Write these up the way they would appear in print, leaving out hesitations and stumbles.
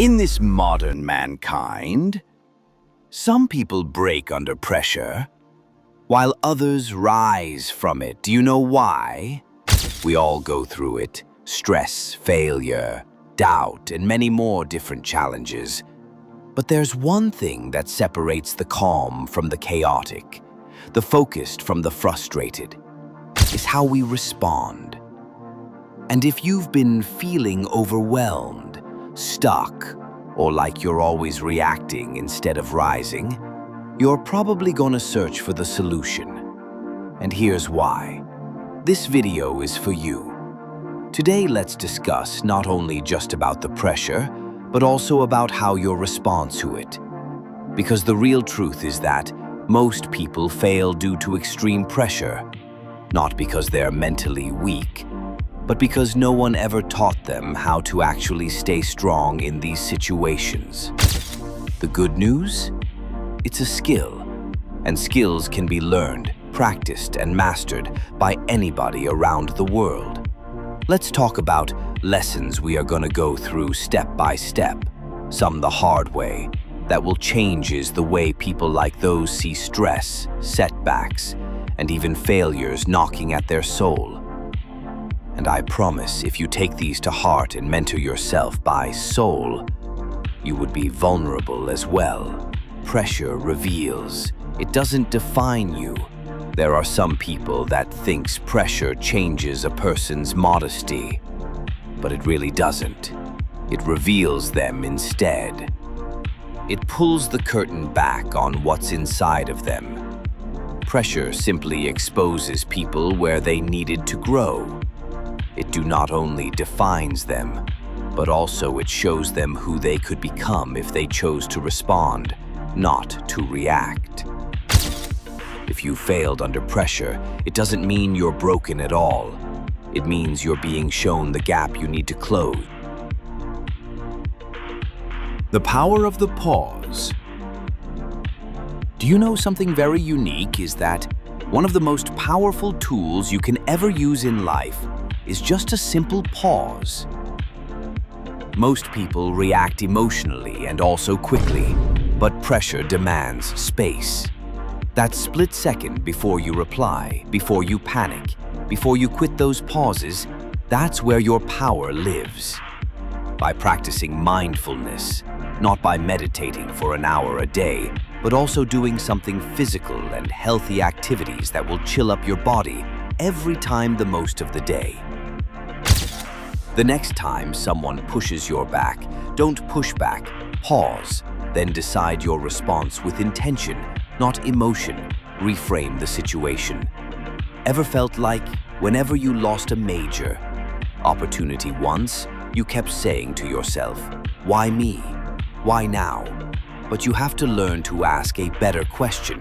In this modern mankind, some people break under pressure, while others rise from it. Do you know why? We all go through it. Stress, failure, doubt, and many more different challenges. But there's one thing that separates the calm from the chaotic, the focused from the frustrated, is how we respond. And if you've been feeling overwhelmed, stuck, or like you're always reacting instead of rising, you're probably gonna search for the solution. And here's why. This video is for you. Today, let's discuss not only just about the pressure, but also about how you'll respond to it. Because the real truth is that most people fail due to extreme pressure, not because they're mentally weak, but because no one ever taught them how to actually stay strong in these situations. The good news? It's a skill, and skills can be learned, practiced, and mastered by anybody around the world. Let's talk about lessons we are going to go through step by step, some the hard way, that will change the way people like those see stress, setbacks, and even failures knocking at their soul. And I promise, if you take these to heart and mentor yourself by soul, you would be vulnerable as well. Pressure reveals. It doesn't define you. There are some people that thinks pressure changes a person's modesty, but it really doesn't. It reveals them instead. It pulls the curtain back on what's inside of them. Pressure simply exposes people where they needed to grow. It do not only defines them, but also it shows them who they could become if they chose to respond, not to react. If you failed under pressure, it doesn't mean you're broken at all. It means you're being shown the gap you need to close. The power of the pause. Do you know something very unique is that one of the most powerful tools you can ever use in life is just a simple pause. Most people react emotionally and also quickly, but pressure demands space. That split second before you reply, before you panic, before you quit those pauses, that's where your power lives. By practicing mindfulness, not by meditating for an hour a day, but also doing something physical and healthy activities that will chill up your body every time the most of the day. The next time someone pushes your back, don't push back, pause, then decide your response with intention, not emotion. Reframe the situation. Ever felt like whenever you lost a major opportunity once, you kept saying to yourself, why me? Why now? But you have to learn to ask a better question.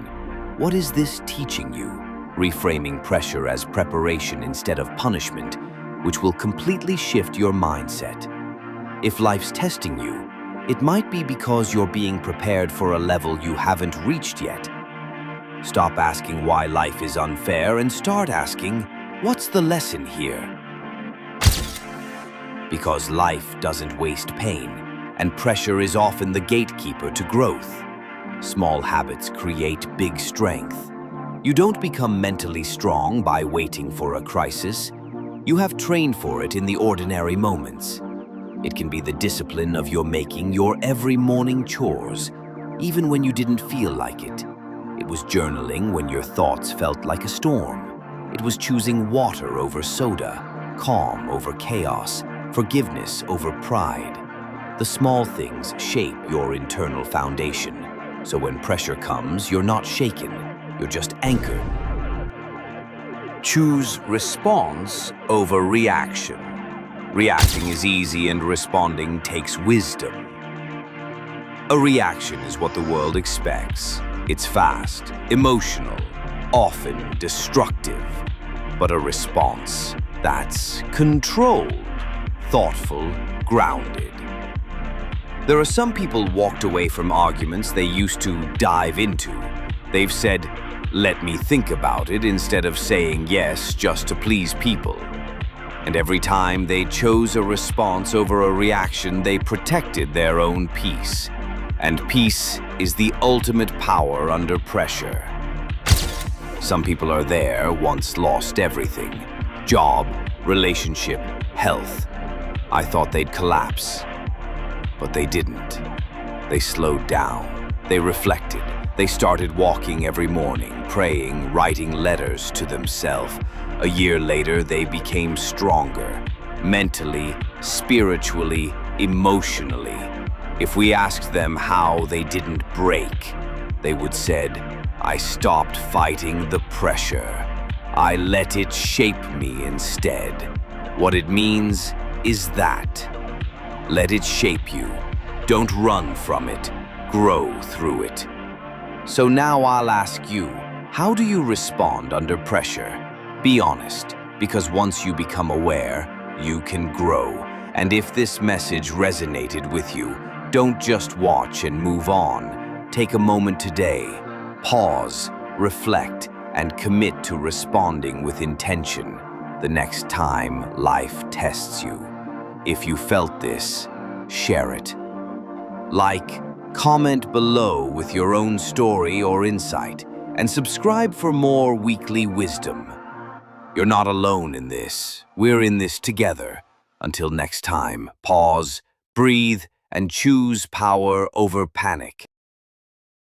What is this teaching you? Reframing pressure as preparation instead of punishment, which will completely shift your mindset. If life's testing you, it might be because you're being prepared for a level you haven't reached yet. Stop asking why life is unfair and start asking, what's the lesson here? Because life doesn't waste pain, and pressure is often the gatekeeper to growth. Small habits create big strength. You don't become mentally strong by waiting for a crisis. You have trained for it in the ordinary moments. It can be the discipline of your making your every morning chores, even when you didn't feel like it. It was journaling when your thoughts felt like a storm. It was choosing water over soda, calm over chaos, forgiveness over pride. The small things shape your internal foundation, so when pressure comes, you're not shaken, you're just anchored. Choose response over reaction. Reacting is easy and responding takes wisdom. A reaction is what the world expects. It's fast, emotional, often destructive. But a response, that's controlled, thoughtful, grounded. There are some people walked away from arguments they used to dive into. They've said, let me think about it, instead of saying yes just to please people. And every time they chose a response over a reaction, they protected their own peace. And peace is the ultimate power under pressure. Some people are there, once lost everything. Job, relationship, health. I thought they'd collapse, but they didn't. They slowed down. They reflected. They started walking every morning, praying, writing letters to themselves. A year later, they became stronger, mentally, spiritually, emotionally. If we asked them how they didn't break, they would said, "I stopped fighting the pressure. I let it shape me instead." What it means is that. Let it shape you. Don't run from it. Grow through it. So now I'll ask you, how do you respond under pressure? Be honest, because once you become aware, you can grow. And if this message resonated with you, don't just watch and move on. Take a moment today, pause, reflect, and commit to responding with intention the next time life tests you. If you felt this, share it. Like, comment below with your own story or insight, and subscribe for more weekly wisdom. You're not alone in this. We're in this together. Until next time, pause, breathe, and choose power over panic.